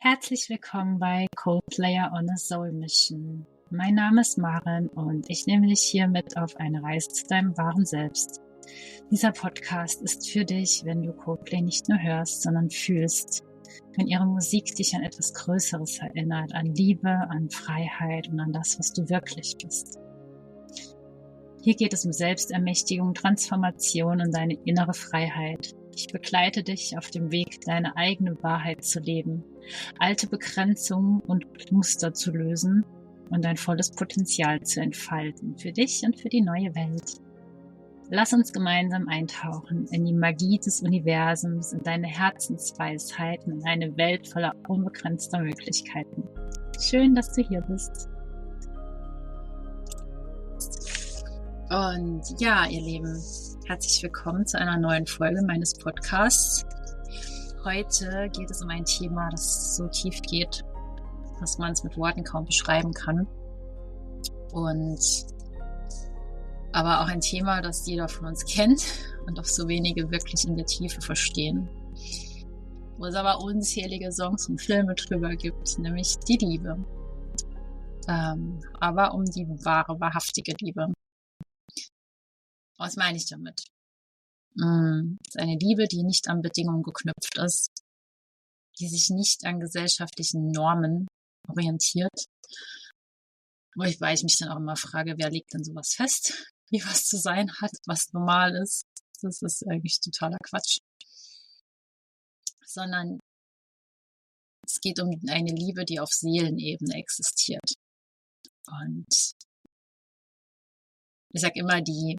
Herzlich willkommen bei Co-Player on a Soul Mission. Mein Name ist Maren und ich nehme dich hier mit auf eine Reise zu deinem wahren Selbst. Dieser Podcast ist für dich, wenn du Coldplay nicht nur hörst, sondern fühlst. Wenn ihre Musik dich an etwas Größeres erinnert, an Liebe, an Freiheit und an das, was du wirklich bist. Hier geht es um Selbstermächtigung, Transformation und deine innere Freiheit. Ich begleite dich auf dem Weg, deine eigene Wahrheit zu leben, alte Begrenzungen und Muster zu lösen und dein volles Potenzial zu entfalten, für dich und für die neue Welt. Lass uns gemeinsam eintauchen in die Magie des Universums, in deine Herzensweisheit und in eine Welt voller unbegrenzter Möglichkeiten. Schön, dass du hier bist. Und ja, ihr Lieben, herzlich willkommen zu einer neuen Folge meines Podcasts. Heute geht es um ein Thema, das so tief geht, dass man es mit Worten kaum beschreiben kann. Aber auch ein Thema, das jeder von uns kennt und auch so wenige wirklich in der Tiefe verstehen. Wo es aber unzählige Songs und Filme drüber gibt, nämlich die Liebe. Aber um die wahre, wahrhaftige Liebe. Was meine ich damit? Es ist eine Liebe, die nicht an Bedingungen geknüpft ist, die sich nicht an gesellschaftlichen Normen orientiert. Weil ich mich dann auch immer frage, wer legt denn sowas fest, wie was zu sein hat, was normal ist. Das ist eigentlich totaler Quatsch. Sondern es geht um eine Liebe, die auf Seelenebene existiert. Und ich sage immer, die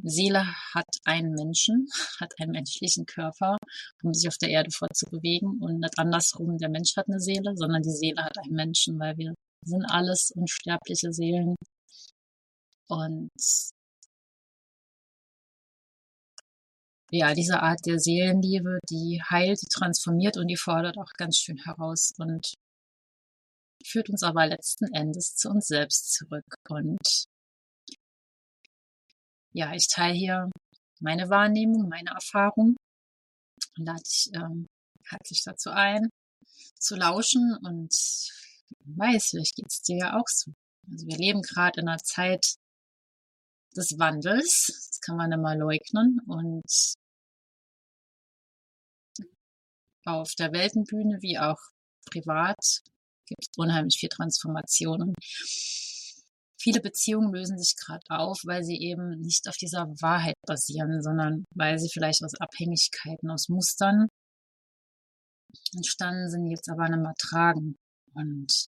Seele hat einen Menschen, hat einen menschlichen Körper, um sich auf der Erde fortzubewegen, und nicht andersrum, der Mensch hat eine Seele, sondern die Seele hat einen Menschen, weil wir sind alles unsterbliche Seelen. Und ja, diese Art der Seelenliebe, die heilt, die transformiert und die fordert auch ganz schön heraus und führt uns aber letzten Endes zu uns selbst zurück. Und ja, ich teile hier meine Wahrnehmung, meine Erfahrung und lade dich herzlich dazu ein, zu lauschen. Und weiß, vielleicht geht es dir ja auch so. Also wir leben gerade in einer Zeit des Wandels, das kann man immer leugnen, und auf der Weltenbühne wie auch privat gibt es unheimlich viel Transformation. Und viele Beziehungen lösen sich gerade auf, weil sie eben nicht auf dieser Wahrheit basieren, sondern weil sie vielleicht aus Abhängigkeiten, aus Mustern entstanden sind, jetzt aber nicht mehr tragen. Und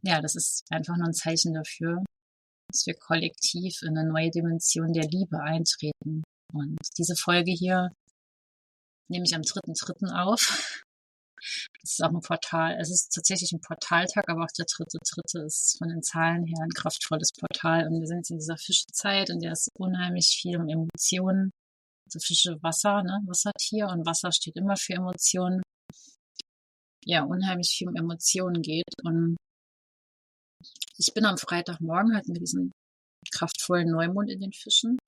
ja, das ist einfach nur ein Zeichen dafür, dass wir kollektiv in eine neue Dimension der Liebe eintreten. Und diese Folge hier nehme ich am 3.3. auf. Das ist auch ein Portal. Es ist tatsächlich ein Portaltag, aber auch der 3.3. ist von den Zahlen her ein kraftvolles Portal. Und wir sind jetzt in dieser Fischezeit, in der es unheimlich viel um Emotionen, also Fische, Wasser, ne, Wassertier, und Wasser steht immer für Emotionen. Ja, unheimlich viel um Emotionen geht. Und ich bin am Freitagmorgen, hatten wir diesen kraftvollen Neumond in den Fischen,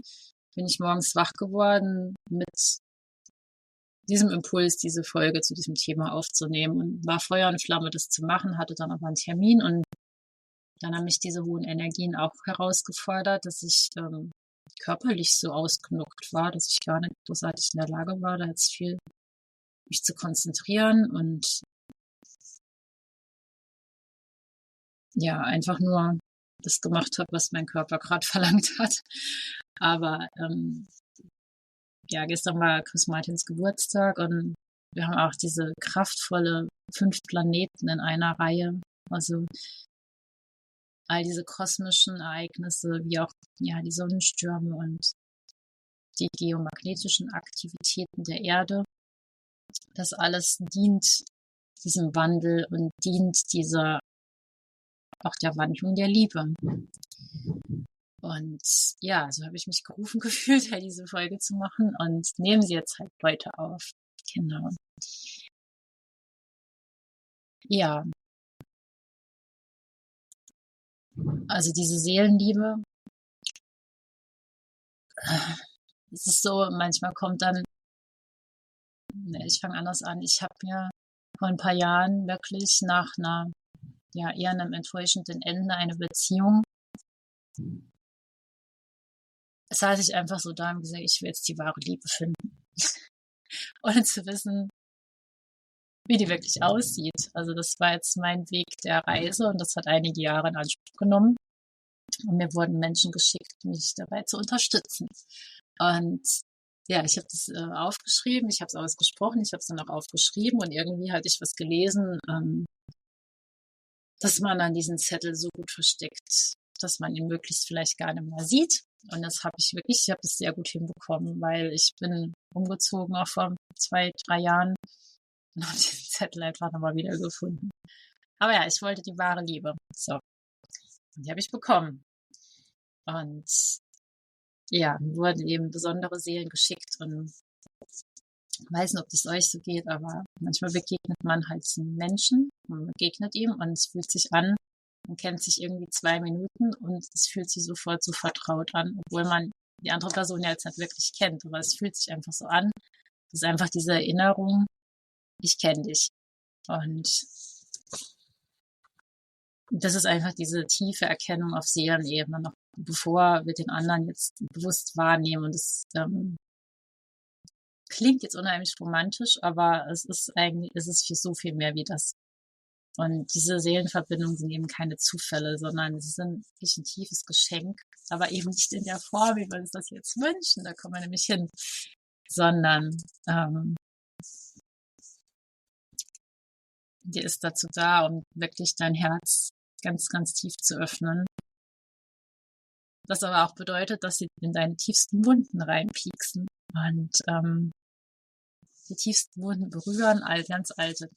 bin ich morgens wach geworden mit diesem Impuls, diese Folge zu diesem Thema aufzunehmen, und war Feuer und Flamme, das zu machen, hatte dann aber einen Termin, und dann haben mich diese hohen Energien auch herausgefordert, dass ich körperlich so ausgenockt war, dass ich gar nicht großartig in der Lage war, da jetzt viel mich zu konzentrieren und ja, einfach nur das gemacht habe, was mein Körper gerade verlangt hat. Aber ja, gestern war Chris Martins Geburtstag, und wir haben auch diese kraftvolle 5 Planeten in einer Reihe. Also all diese kosmischen Ereignisse, wie auch ja die Sonnenstürme und die geomagnetischen Aktivitäten der Erde. Das alles dient diesem Wandel und dient auch der Wandlung der Liebe. Und ja, so habe ich mich gerufen gefühlt, diese Folge zu machen, und nehme sie jetzt halt heute auf. Genau. Ja. Also diese Seelenliebe, es ist so, manchmal kommt dann, ich fange anders an, ich habe mir vor ein paar Jahren wirklich nach einer, ja, eher einem enttäuschenden Ende eine Beziehung, saß ich einfach so da und gesagt, ich will jetzt die wahre Liebe finden. Ohne zu wissen, wie die wirklich aussieht. Also das war jetzt mein Weg der Reise und das hat einige Jahre in Anspruch genommen. Und mir wurden Menschen geschickt, mich dabei zu unterstützen. Und ja, ich habe das aufgeschrieben, ich habe es ausgesprochen, ich habe es dann auch aufgeschrieben und irgendwie hatte ich was gelesen, dass man dann diesen Zettel so gut versteckt, dass man ihn möglichst vielleicht gar nicht mehr sieht. Und das habe ich wirklich, ich habe es sehr gut hinbekommen, weil ich bin umgezogen auch vor 2, 3 Jahren und habe diesen Zettel einfach nochmal wieder gefunden. Aber ja, ich wollte die wahre Liebe. So, und die habe ich bekommen. Und ja, mir wurden eben besondere Seelen geschickt und ich weiß nicht, ob das euch so geht, aber manchmal begegnet man halt einem Menschen, man begegnet ihm und es fühlt sich an, man kennt sich irgendwie 2 Minuten und es fühlt sich sofort so vertraut an, obwohl man die andere Person ja jetzt nicht wirklich kennt, aber es fühlt sich einfach so an. Das ist einfach diese Erinnerung, ich kenne dich. Und das ist einfach diese tiefe Erkennung auf Seelenebene, noch bevor wir den anderen jetzt bewusst wahrnehmen. Und es klingt jetzt unheimlich romantisch, aber es ist eigentlich, es ist so viel mehr wie das. Und diese Seelenverbindungen sind eben keine Zufälle, sondern sie sind wirklich ein tiefes Geschenk, aber eben nicht in der Form, wie wir uns das jetzt wünschen, da kommen wir nämlich hin, sondern die ist dazu da, um wirklich dein Herz ganz, ganz tief zu öffnen. Das aber auch bedeutet, dass sie in deine tiefsten Wunden reinpieksen und die tiefsten Wunden berühren ganz alte,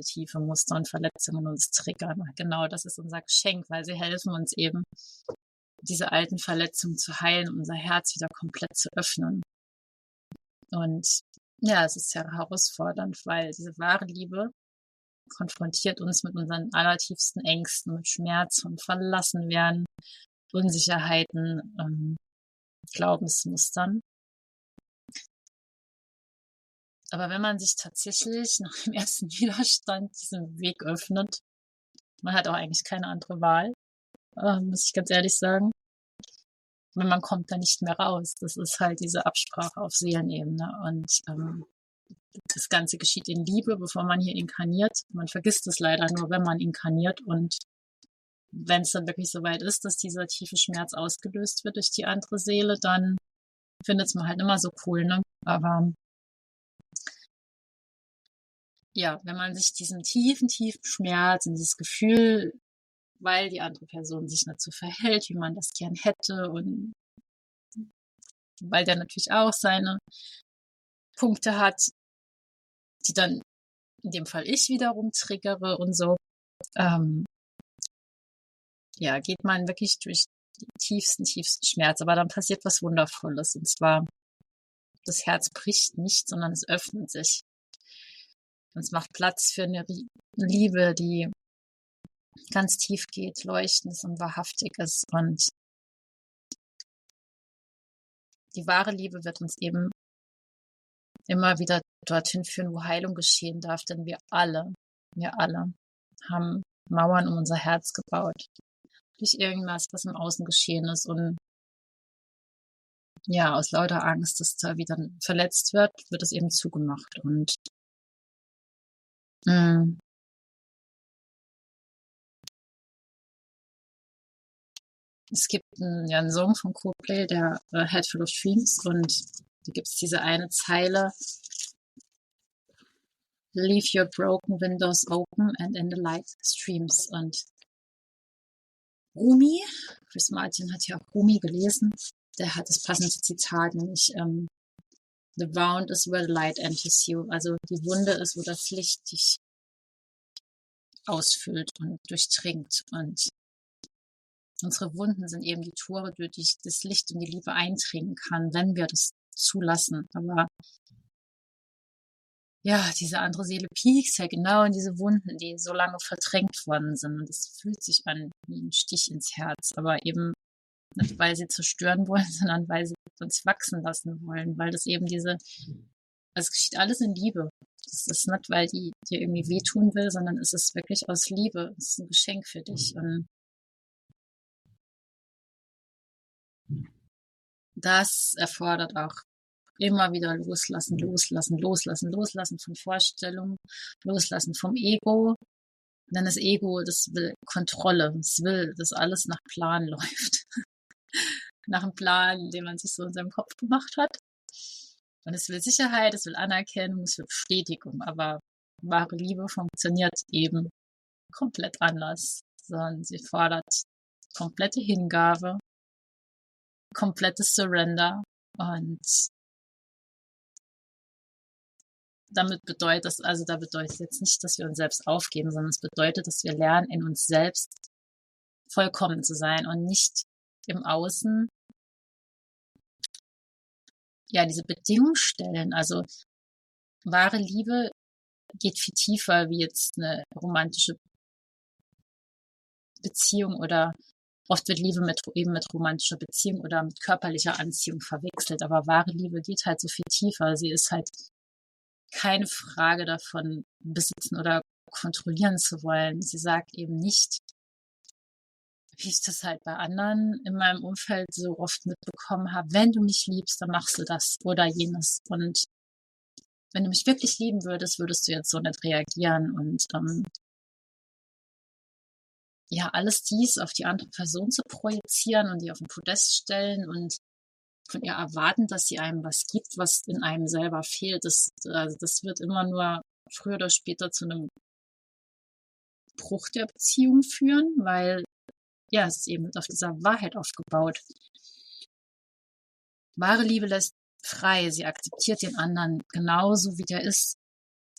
tiefe Muster und Verletzungen uns triggern. Genau, das ist unser Geschenk, weil sie helfen uns eben, diese alten Verletzungen zu heilen, unser Herz wieder komplett zu öffnen. Und ja, es ist sehr herausfordernd, weil diese wahre Liebe konfrontiert uns mit unseren allertiefsten Ängsten, mit Schmerz und Verlassenwerden, Unsicherheiten, Glaubensmustern. Aber wenn man sich tatsächlich nach dem ersten Widerstand diesen Weg öffnet, man hat auch eigentlich keine andere Wahl, muss ich ganz ehrlich sagen. Weil man kommt da nicht mehr raus. Das ist halt diese Absprache auf Seelenebene. Und das Ganze geschieht in Liebe, bevor man hier inkarniert. Man vergisst es leider nur, wenn man inkarniert. Und wenn es dann wirklich so weit ist, dass dieser tiefe Schmerz ausgelöst wird durch die andere Seele, dann findet es man halt immer so cool, ne? Aber ja, wenn man sich diesem tiefen Schmerz und dieses Gefühl, weil die andere Person sich nicht so verhält, wie man das gern hätte und weil der natürlich auch seine Punkte hat, die dann in dem Fall ich wiederum triggere und so, ja, geht man wirklich durch den tiefsten Schmerz. Aber dann passiert was Wundervolles. Und zwar, das Herz bricht nicht, sondern es öffnet sich. Und es macht Platz für eine Liebe, die ganz tief geht, leuchtend ist und wahrhaftig ist. Und die wahre Liebe wird uns eben immer wieder dorthin führen, wo Heilung geschehen darf. Denn wir alle haben Mauern um unser Herz gebaut. Durch irgendwas, was im Außen geschehen ist. Und ja, aus lauter Angst, dass da wieder verletzt wird es eben zugemacht. Und es gibt einen Song von Coldplay, der Head Full of Dreams, und da gibt es diese eine Zeile: Leave your broken windows open and in the light streams. Und Rumi, Chris Martin hat ja auch Rumi gelesen, der hat das passende Zitat, nämlich The wound is where the light enters you. Also die Wunde ist, wo das Licht dich ausfüllt und durchdringt. Und unsere Wunden sind eben die Tore, durch die das Licht und die Liebe eindringen kann, wenn wir das zulassen. Aber ja, diese andere Seele piekst ja genau in diese Wunden, die so lange verdrängt worden sind. Und es fühlt sich an wie ein Stich ins Herz. Aber eben nicht, weil sie zerstören wollen, sondern weil sie uns wachsen lassen wollen. Weil das eben es geschieht alles in Liebe. Das ist nicht, weil die dir irgendwie wehtun will, sondern es ist wirklich aus Liebe. Es ist ein Geschenk für dich. Und das erfordert auch immer wieder loslassen, loslassen, loslassen, loslassen von Vorstellungen, loslassen vom Ego. Denn das Ego, das will Kontrolle. Es will, dass alles nach Plan läuft. Nach einem Plan, den man sich so in seinem Kopf gemacht hat. Und es will Sicherheit, es will Anerkennung, es will Bestätigung. Aber wahre Liebe funktioniert eben komplett anders. Sondern sie fordert komplette Hingabe, komplettes Surrender. Und damit bedeutet das, also da bedeutet jetzt nicht, dass wir uns selbst aufgeben, sondern es bedeutet, dass wir lernen, in uns selbst vollkommen zu sein und nicht im Außen ja diese Bedingung stellen. Also wahre Liebe geht viel tiefer wie jetzt eine romantische Beziehung oder oft wird Liebe eben mit romantischer Beziehung oder mit körperlicher Anziehung verwechselt. Aber wahre Liebe geht halt so viel tiefer. Sie ist halt keine Frage davon, besitzen oder kontrollieren zu wollen. Sie sagt eben nicht, wie ich das halt bei anderen in meinem Umfeld so oft mitbekommen habe, wenn du mich liebst, dann machst du das oder jenes. Und wenn du mich wirklich lieben würdest, würdest du jetzt so nicht reagieren. Und ja, alles dies auf die andere Person zu projizieren und die auf den Podest stellen und von ihr erwarten, dass sie einem was gibt, was in einem selber fehlt, also das wird immer nur früher oder später zu einem Bruch der Beziehung führen, weil ja, es ist eben auf dieser Wahrheit aufgebaut. Wahre Liebe lässt frei, sie akzeptiert den anderen genauso, wie der ist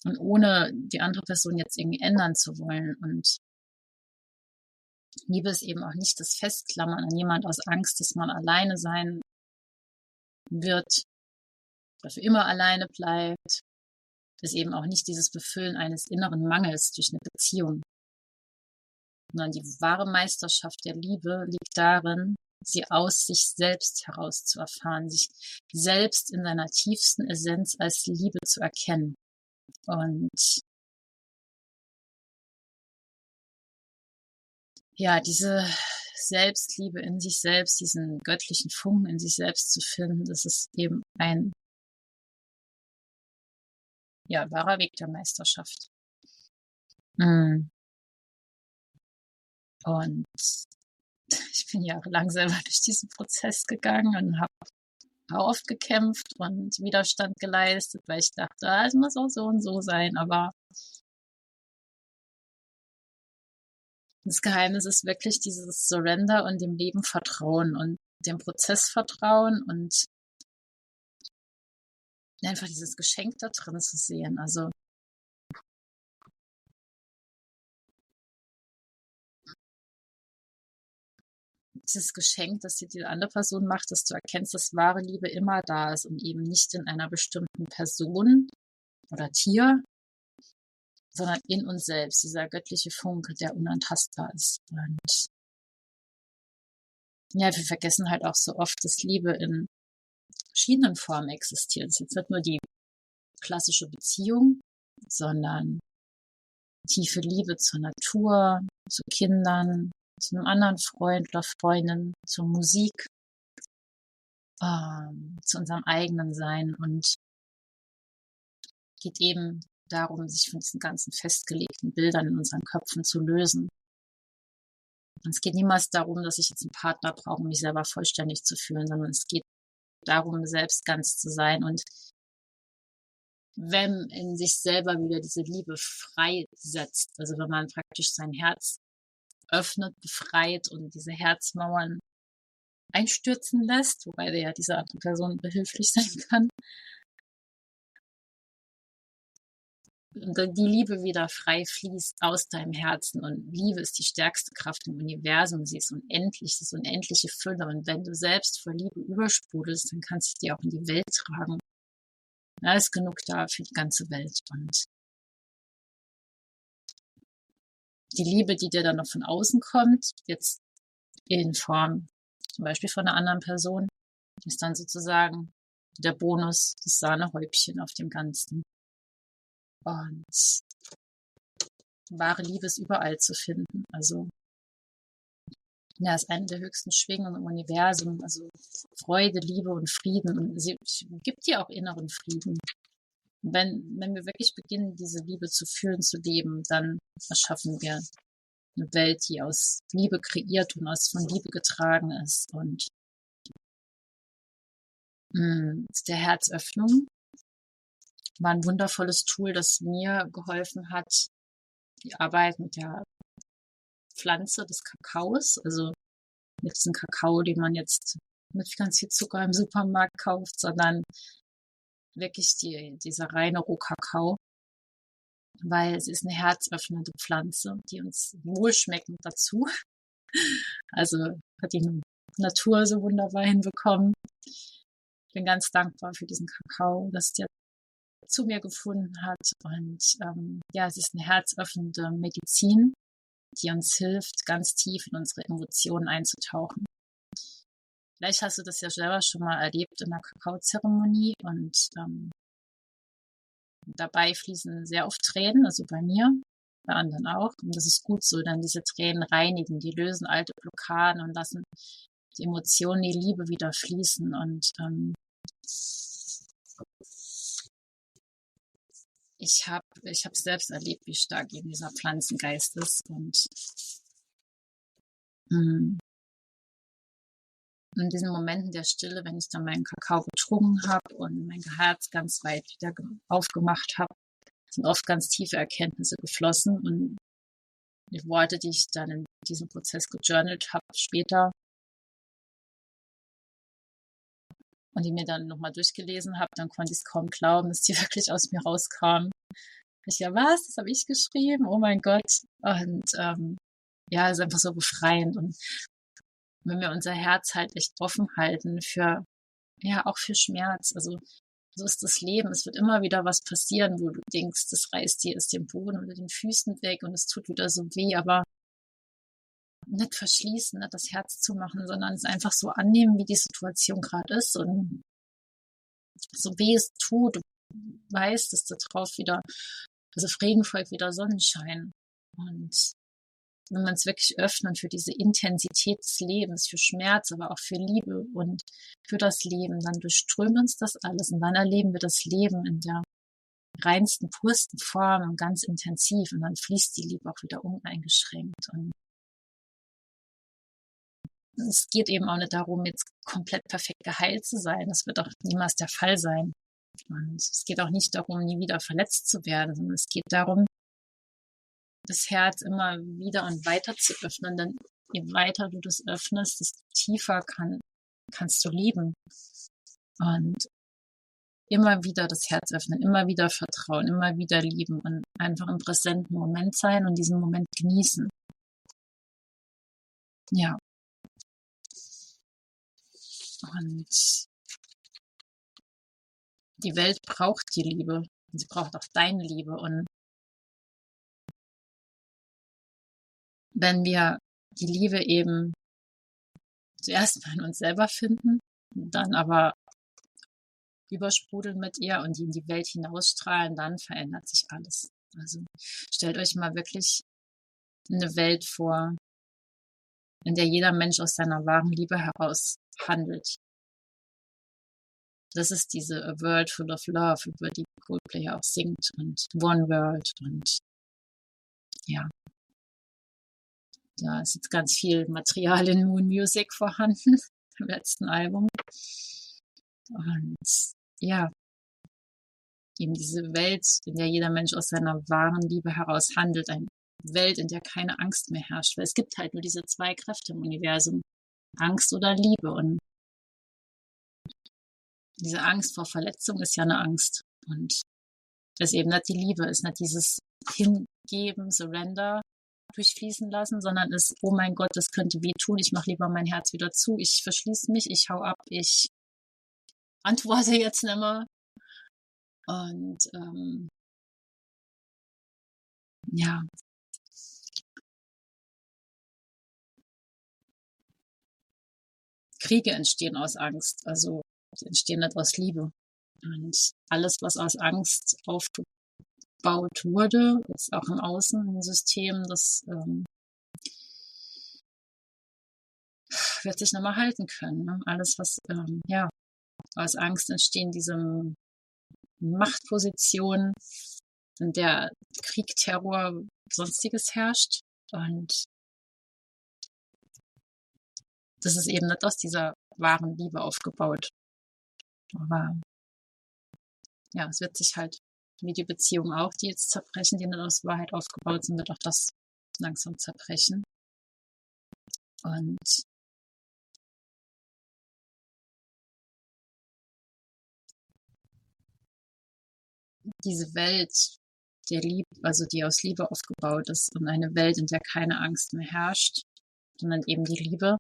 und ohne die andere Person jetzt irgendwie ändern zu wollen. Und Liebe ist eben auch nicht das Festklammern an jemand aus Angst, dass man alleine sein wird, dafür immer alleine bleibt, ist eben auch nicht dieses Befüllen eines inneren Mangels durch eine Beziehung, sondern die wahre Meisterschaft der Liebe liegt darin, sie aus sich selbst heraus zu erfahren, sich selbst in seiner tiefsten Essenz als Liebe zu erkennen. Und ja, diese Selbstliebe in sich selbst, diesen göttlichen Funken in sich selbst zu finden, das ist eben ein ja, wahrer Weg der Meisterschaft. Und ich bin jahrelang selber durch diesen Prozess gegangen und habe oft gekämpft und Widerstand geleistet, weil ich dachte, es muss auch so und so sein. Aber das Geheimnis ist wirklich dieses Surrender und dem Leben vertrauen und dem Prozess vertrauen und einfach dieses Geschenk da drin zu sehen. Also dieses Geschenk, das dir die andere Person macht, dass du erkennst, dass wahre Liebe immer da ist und eben nicht in einer bestimmten Person oder Tier, sondern in uns selbst, dieser göttliche Funke, der unantastbar ist. Und ja, wir vergessen halt auch so oft, dass Liebe in verschiedenen Formen existiert. Es ist jetzt nicht nur die klassische Beziehung, sondern tiefe Liebe zur Natur, zu Kindern, zu einem anderen Freund oder Freundin, zur Musik, zu unserem eigenen Sein und geht eben darum, sich von diesen ganzen festgelegten Bildern in unseren Köpfen zu lösen. Und es geht niemals darum, dass ich jetzt einen Partner brauche, um mich selber vollständig zu fühlen, sondern es geht darum, selbst ganz zu sein. Und wenn in sich selber wieder diese Liebe freisetzt, also wenn man praktisch sein Herz öffnet, befreit und diese Herzmauern einstürzen lässt, wobei ja diese andere Person behilflich sein kann, und die Liebe wieder frei fließt aus deinem Herzen. Und Liebe ist die stärkste Kraft im Universum. Sie ist unendlich, das ist unendliche Fülle. Und wenn du selbst vor Liebe übersprudelst, dann kannst du die auch in die Welt tragen. Da ist genug da für die ganze Welt. Und die Liebe, die dir dann noch von außen kommt, jetzt in Form zum Beispiel von einer anderen Person, ist dann sozusagen der Bonus, das Sahnehäubchen auf dem Ganzen. Und wahre Liebe ist überall zu finden. Also, ja, ist eine der höchsten Schwingungen im Universum. Also Freude, Liebe und Frieden. Und sie gibt dir auch inneren Frieden. Wenn wir wirklich beginnen, diese Liebe zu fühlen, zu leben, dann erschaffen wir eine Welt, die aus Liebe kreiert und von Liebe getragen ist. Und der Herzöffnung war ein wundervolles Tool, das mir geholfen hat, die Arbeit mit der Pflanze des Kakaos, also mit diesem Kakao, den man jetzt mit ganz viel Zucker im Supermarkt kauft, sondern wirklich dieser reine Rohkakao, weil es ist eine herzöffnende Pflanze, die uns wohlschmeckend dazu, also hat die Natur so wunderbar hinbekommen. Ich bin ganz dankbar für diesen Kakao, dass der zu mir gefunden hat. Und es ist eine herzöffnende Medizin, die uns hilft, ganz tief in unsere Emotionen einzutauchen. Vielleicht hast du das ja selber schon mal erlebt in einer Kakaozeremonie und dabei fließen sehr oft Tränen, also bei mir, bei anderen auch. Und das ist gut so, dann diese Tränen reinigen, die lösen alte Blockaden und lassen die Emotionen, die Liebe wieder fließen. Und ich habe selbst erlebt, wie stark eben dieser Pflanzengeist ist. Und in diesen Momenten der Stille, wenn ich dann meinen Kakao getrunken habe und mein Herz ganz weit wieder aufgemacht habe, sind oft ganz tiefe Erkenntnisse geflossen und die Worte, die ich dann in diesem Prozess gejournalt habe, später und die mir dann nochmal durchgelesen habe, dann konnte ich es kaum glauben, dass die wirklich aus mir rauskamen. Ich was? Das habe ich geschrieben? Oh mein Gott. Und ist einfach so befreiend. Und wenn wir unser Herz halt echt offen halten auch für Schmerz. Also so ist das Leben. Es wird immer wieder was passieren, wo du denkst, das reißt dir jetzt den Boden unter den Füßen weg und es tut wieder so weh, aber nicht verschließen, nicht das Herz zumachen, sondern es einfach so annehmen, wie die Situation gerade ist und so weh es tut, du weißt, dass da drauf wieder, also auf Regen folgt wieder Sonnenschein. Und wenn wir uns wirklich öffnen für diese Intensität des Lebens, für Schmerz, aber auch für Liebe und für das Leben, dann durchströmt uns das alles und dann erleben wir das Leben in der reinsten, pursten Form und ganz intensiv und dann fließt die Liebe auch wieder uneingeschränkt. Und es geht eben auch nicht darum, jetzt komplett perfekt geheilt zu sein. Das wird auch niemals der Fall sein. Und es geht auch nicht darum, nie wieder verletzt zu werden, sondern es geht darum, das Herz immer wieder und weiter zu öffnen, denn je weiter du das öffnest, desto tiefer kannst du lieben. Und immer wieder das Herz öffnen, immer wieder vertrauen, immer wieder lieben und einfach im präsenten Moment sein und diesen Moment genießen. Ja. Und die Welt braucht die Liebe und sie braucht auch deine Liebe. Und wenn wir die Liebe eben zuerst mal in uns selber finden, dann aber übersprudeln mit ihr und die in die Welt hinausstrahlen, dann verändert sich alles. Also stellt euch mal wirklich eine Welt vor, in der jeder Mensch aus seiner wahren Liebe heraus handelt. Das ist diese A World Full of Love, über die Coldplay auch singt und One World und ja, da ist jetzt ganz viel Material in Moon Music vorhanden, im letzten Album. Und ja, eben diese Welt, in der jeder Mensch aus seiner wahren Liebe heraus handelt, eine Welt, in der keine Angst mehr herrscht, weil es gibt halt nur diese zwei Kräfte im Universum, Angst oder Liebe und diese Angst vor Verletzung ist ja eine Angst und das ist eben nicht die Liebe, ist nicht dieses Hingeben, Surrender, durchfließen lassen, sondern ist, oh mein Gott, das könnte wehtun, ich mache lieber mein Herz wieder zu, ich verschließe mich, ich hau ab, ich antworte jetzt nicht mehr. Und ja. Kriege entstehen aus Angst, also sie entstehen nicht aus Liebe. Und alles, was aus Angst aufgebaut wurde, jetzt auch im Außen, ein System, das wird sich nochmal halten können. Ne? Alles, was aus Angst entstehen, diese Machtposition, in der Krieg, Terror, sonstiges herrscht. Und das ist eben nicht aus dieser wahren Liebe aufgebaut. Aber ja, es wird sich halt, wie die Beziehungen auch, die jetzt zerbrechen, die nicht aus Wahrheit aufgebaut sind, wird auch das langsam zerbrechen. Und diese Welt der Liebe, also die aus Liebe aufgebaut ist und eine Welt, in der keine Angst mehr herrscht, sondern eben die Liebe,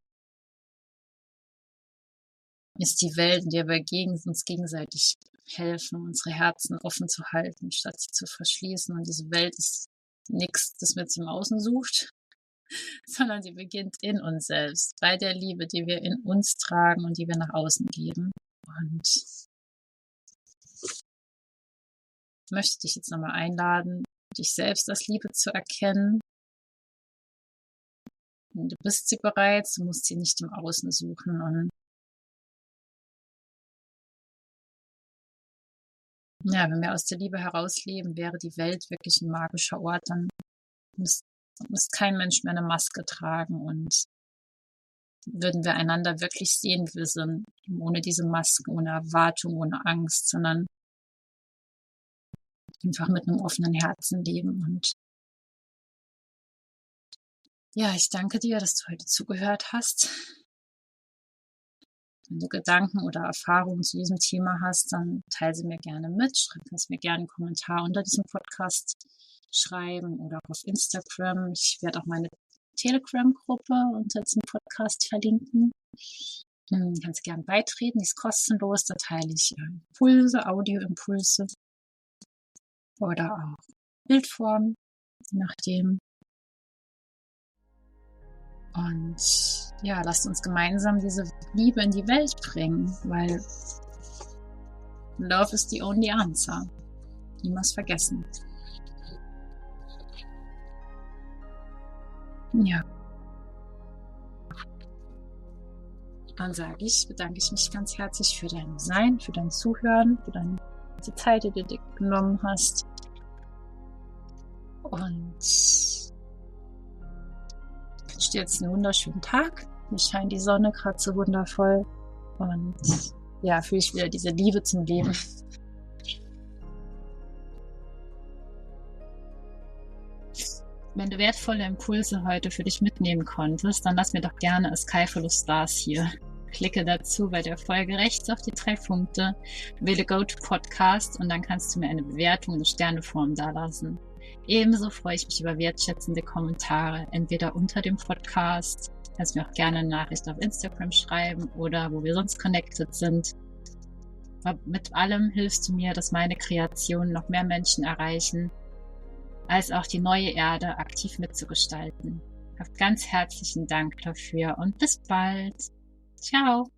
ist die Welt, in der wir uns gegenseitig helfen, unsere Herzen offen zu halten, statt sie zu verschließen. Und diese Welt ist nichts, das man zum Außen sucht, sondern sie beginnt in uns selbst, bei der Liebe, die wir in uns tragen und die wir nach außen geben. Und ich möchte dich jetzt nochmal einladen, dich selbst als Liebe zu erkennen. Und du bist sie bereits, du musst sie nicht im Außen suchen. Und ja, wenn wir aus der Liebe herausleben, wäre die Welt wirklich ein magischer Ort, dann muss kein Mensch mehr eine Maske tragen und würden wir einander wirklich sehen, wie wir sind, ohne diese Masken, ohne Erwartung, ohne Angst, sondern einfach mit einem offenen Herzen leben. Und ja, ich danke dir, dass du heute zugehört hast. Wenn du Gedanken oder Erfahrungen zu diesem Thema hast, dann teile sie mir gerne mit. Kannst mir gerne einen Kommentar unter diesem Podcast schreiben oder auch auf Instagram. Ich werde auch meine Telegram-Gruppe unter diesem Podcast verlinken. Kannst gerne beitreten, die ist kostenlos. Da teile ich Impulse, Audioimpulse oder auch Bildformen, je nachdem. Und ja, lasst uns gemeinsam diese Liebe in die Welt bringen, weil Love is the only answer. Niemals vergessen. Ja. Dann bedanke ich mich ganz herzlich für dein Sein, für dein Zuhören, für die Zeit, die du dir genommen hast. Und ich wünsche dir jetzt einen wunderschönen Tag. Mir scheint die Sonne gerade so wundervoll. Und ja, fühle ich wieder diese Liebe zum Leben. Wenn du wertvolle Impulse heute für dich mitnehmen konntest, dann lass mir doch gerne a Sky full of Stars hier. Klicke dazu bei der Folge rechts auf die 3 Punkte, wähle Go to Podcast und dann kannst du mir eine Bewertung in Sterneform dalassen. Ebenso freue ich mich über wertschätzende Kommentare, entweder unter dem Podcast, kannst mir auch gerne eine Nachricht auf Instagram schreiben oder wo wir sonst connected sind. Aber mit allem hilfst du mir, dass meine Kreationen noch mehr Menschen erreichen, als auch die neue Erde aktiv mitzugestalten. Ganz herzlichen Dank dafür und bis bald. Ciao.